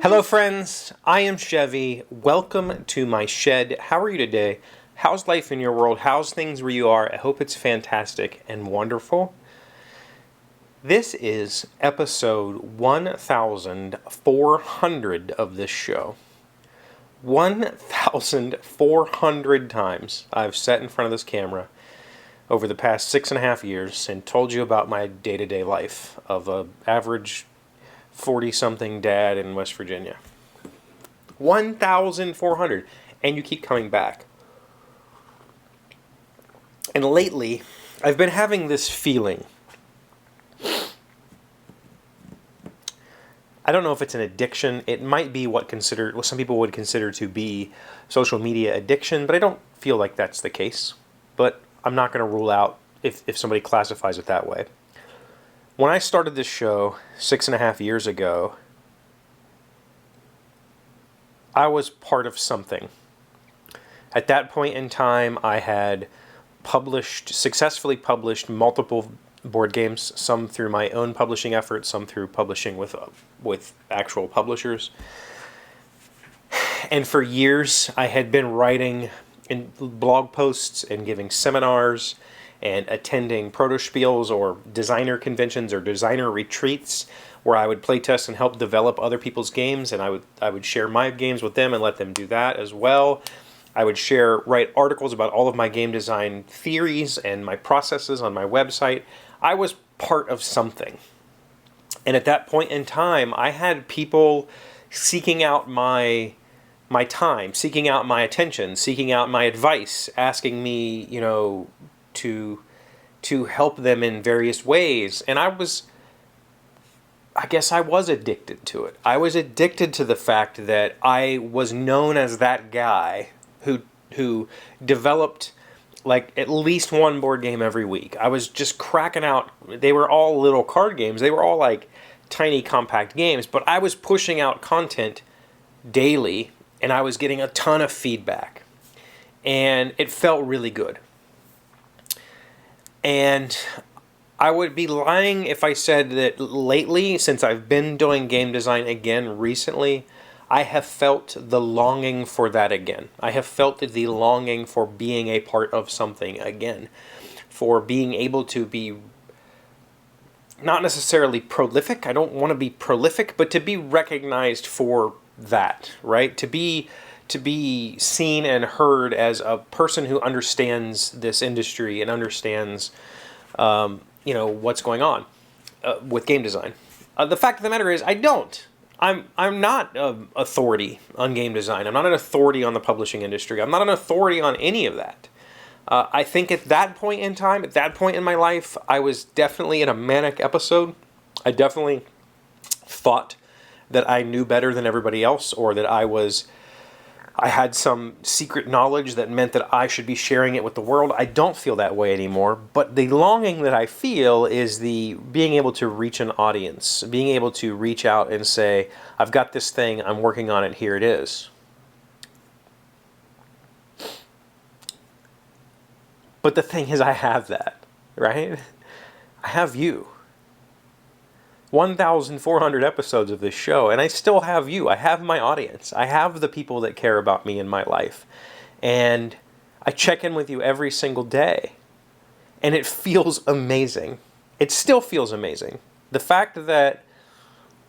Hello friends, I am Chevee. Welcome to my shed. How are you today? How's life in your world? How's things where you are? I hope it's fantastic and wonderful. This is episode 1400 of this show. 1,400 times I've sat in front of this camera over the past 6.5 years and told you about my day-to-day life of an average 40-something dad in West Virginia. 1,400. And you keep coming back. And lately, I've been having this feeling. I don't know if it's an addiction. It might be what some people would consider to be social media addiction, but I don't feel like that's the case. But I'm not going to rule out if somebody classifies it that way. When I started this show 6.5 years ago, I was part of something. At that point in time, I had successfully published multiple board games, some through my own publishing efforts, some through publishing with actual publishers. And for years, I had been writing in blog posts and giving seminars and attending proto-spiels or designer conventions or designer retreats where I would play test and help develop other people's games, and I would share my games with them and let them do that as well. I would write articles about all of my game design theories and my processes on my website. I was part of something. And at that point in time, I had people seeking out my time, seeking out my attention, seeking out my advice, asking me, to help them in various ways. And I guess I was addicted to it. I was addicted to the fact that I was known as that guy who developed like at least one board game every week. I was just cracking out. They were all little card games. They were all like tiny compact games, but I was pushing out content daily and I was getting a ton of feedback. And it felt really good. And I would be lying if I said that lately, since I've been doing game design again recently, I have felt the longing for that again. I have felt the longing for being a part of something again. For being able to be not necessarily prolific. I don't want to be prolific, but to be recognized for that, right? To be seen and heard as a person who understands this industry and understands, what's going on with game design. The fact of the matter is, I don't. I'm not an authority on game design. I'm not an authority on the publishing industry. I'm not an authority on any of that. I think at that point in time, at that point in my life, I was definitely in a manic episode. I definitely thought that I knew better than everybody else, or that I had some secret knowledge that meant that I should be sharing it with the world. I don't feel that way anymore, but the longing that I feel is the being able to reach an audience, being able to reach out and say, I've got this thing, I'm working on it, here it is. But the thing is, I have that, right? I have you. 1,400 episodes of this show, and I still have you. I have my audience. I have the people that care about me in my life. And I check in with you every single day. And it feels amazing. It still feels amazing. The fact that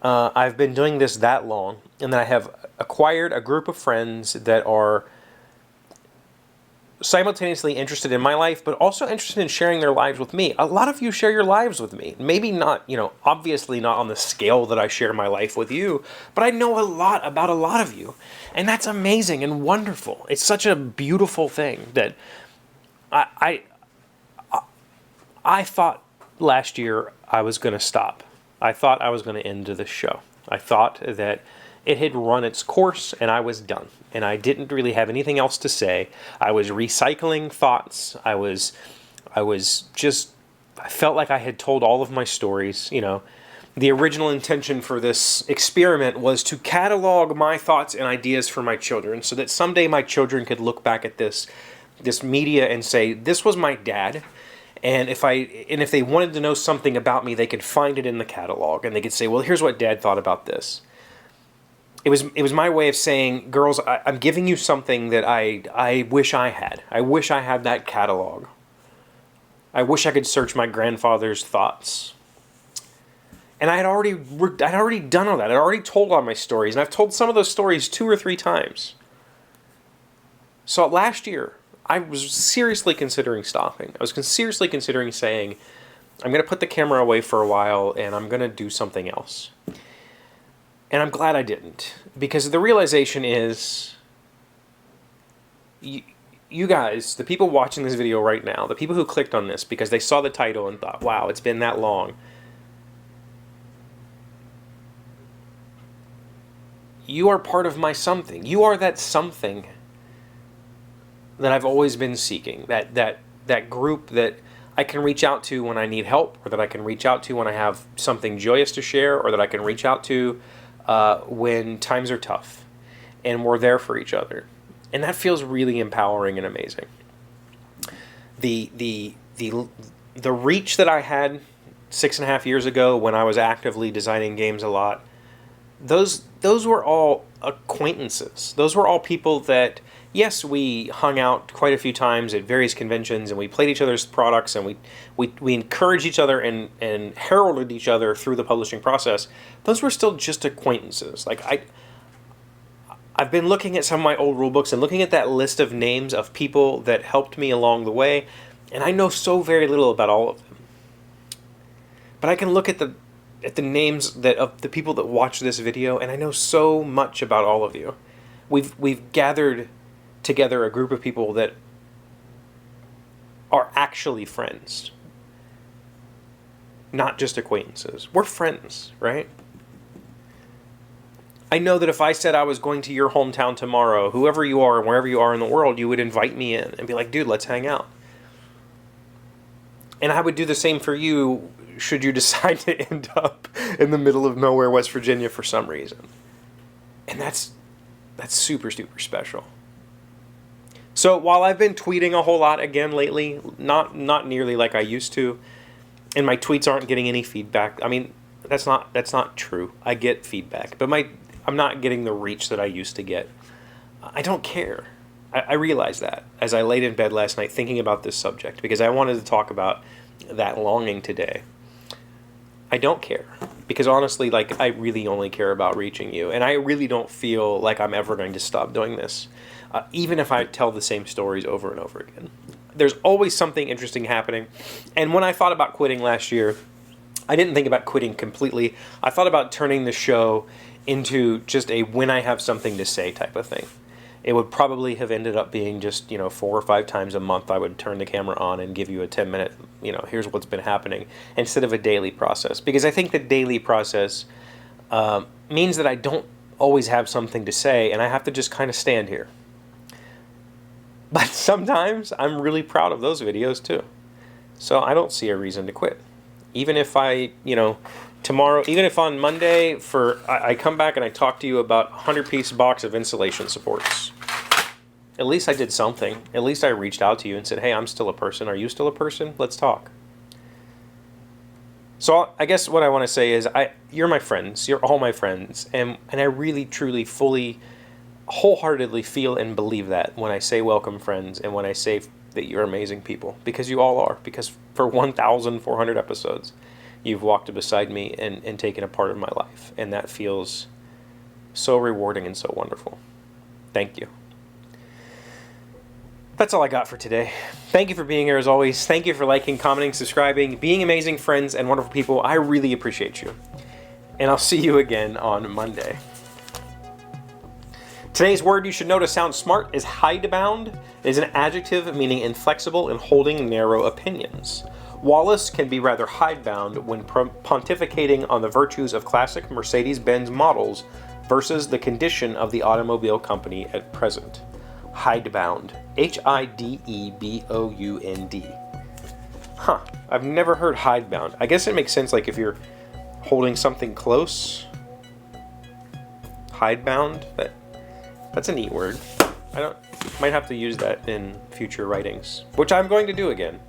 I've been doing this that long, and that I have acquired a group of friends that are simultaneously interested in my life, but also interested in sharing their lives with me. A lot of you share your lives with me. Maybe not, obviously not on the scale that I share my life with you, but I know a lot about a lot of you. And that's amazing and wonderful. It's such a beautiful thing that I thought last year I was going to stop. I thought I was going to end this show. I thought that it had run its course and I was done. And I didn't really have anything else to say. I was recycling thoughts. I felt like I had told all of my stories. The original intention for this experiment was to catalog my thoughts and ideas for my children so that someday my children could look back at this media and say, this was my dad. And if they wanted to know something about me, they could find it in the catalog and they could say, well, here's what Dad thought about this. it was my way of saying, girls, I'm giving you something that I wish I had. I wish I had that catalog. I wish I could search my grandfather's thoughts. And I'd already done all that. I'd already told all my stories, and I've told some of those stories 2 or 3 times. So last year, I was seriously considering stopping. I was seriously considering saying, I'm going to put the camera away for a while, and I'm going to do something else. And I'm glad I didn't, because the realization is, you guys, the people watching this video right now, the people who clicked on this because they saw the title and thought, wow, it's been that long. You are part of my something. You are that something that I've always been seeking. That group that I can reach out to when I need help, or that I can reach out to when I have something joyous to share, or that I can reach out to when times are tough. And we're there for each other. And that feels really empowering and amazing. The reach that I had 6.5 years ago when I was actively designing games a lot, those were all acquaintances. Those were all people that, yes, we hung out quite a few times at various conventions, and we played each other's products, and we encouraged each other and heralded each other through the publishing process. Those were still just acquaintances. Like I've been looking at some of my old rule books and looking at that list of names of people that helped me along the way, and I know so very little about all of them. But I can look at the names of the people that watch this video, and I know so much about all of you. We've gathered together a group of people that are actually friends, not just acquaintances. We're friends, right? I know that if I said I was going to your hometown tomorrow, whoever you are and wherever you are in the world, you would invite me in and be like, dude, let's hang out. And I would do the same for you should you decide to end up in the middle of nowhere, West Virginia for some reason. And that's super, super special. So while I've been tweeting a whole lot again lately, not nearly like I used to, and my tweets aren't getting any feedback. I mean, that's not true. I get feedback, but I'm not getting the reach that I used to get. I don't care. I realized that as I laid in bed last night thinking about this subject, because I wanted to talk about that longing today. I don't care, because honestly, like, I really only care about reaching you, and I really don't feel like I'm ever going to stop doing this, even if I tell the same stories over and over again. There's always something interesting happening, and when I thought about quitting last year, I didn't think about quitting completely. I thought about turning the show into just a when I have something to say type of thing. It would probably have ended up being just, 4 or 5 times a month I would turn the camera on and give you a 10-minute, here's what's been happening, instead of a daily process. Because I think the daily process means that I don't always have something to say, and I have to just kind of stand here. But sometimes I'm really proud of those videos too. So I don't see a reason to quit. Even if I, tomorrow, even if on Monday I come back and I talk to you about a 100-piece box of insulation supports. At least I did something. At least I reached out to you and said, hey, I'm still a person. Are you still a person? Let's talk. So I guess what I want to say is, you're my friends. You're all my friends. And I really, truly, fully, wholeheartedly feel and believe that when I say welcome, friends, and when I say that you're amazing people. Because you all are. Because for 1,400 episodes, you've walked beside me and taken a part of my life. And that feels so rewarding and so wonderful. Thank you. That's all I got for today. Thank you for being here as always. Thank you for liking, commenting, subscribing, being amazing friends and wonderful people. I really appreciate you. And I'll see you again on Monday. Today's word you should know to sound smart is hidebound. It is an adjective meaning inflexible and holding narrow opinions. Wallace can be rather hidebound when pontificating on the virtues of classic Mercedes-Benz models versus the condition of the automobile company at present. Hidebound. H-I-D-E-B-O-U-N-D. Huh. I've never heard hidebound. I guess it makes sense, like if you're holding something close. Hidebound? That's a neat word. Might have to use that in future writings, which I'm going to do again.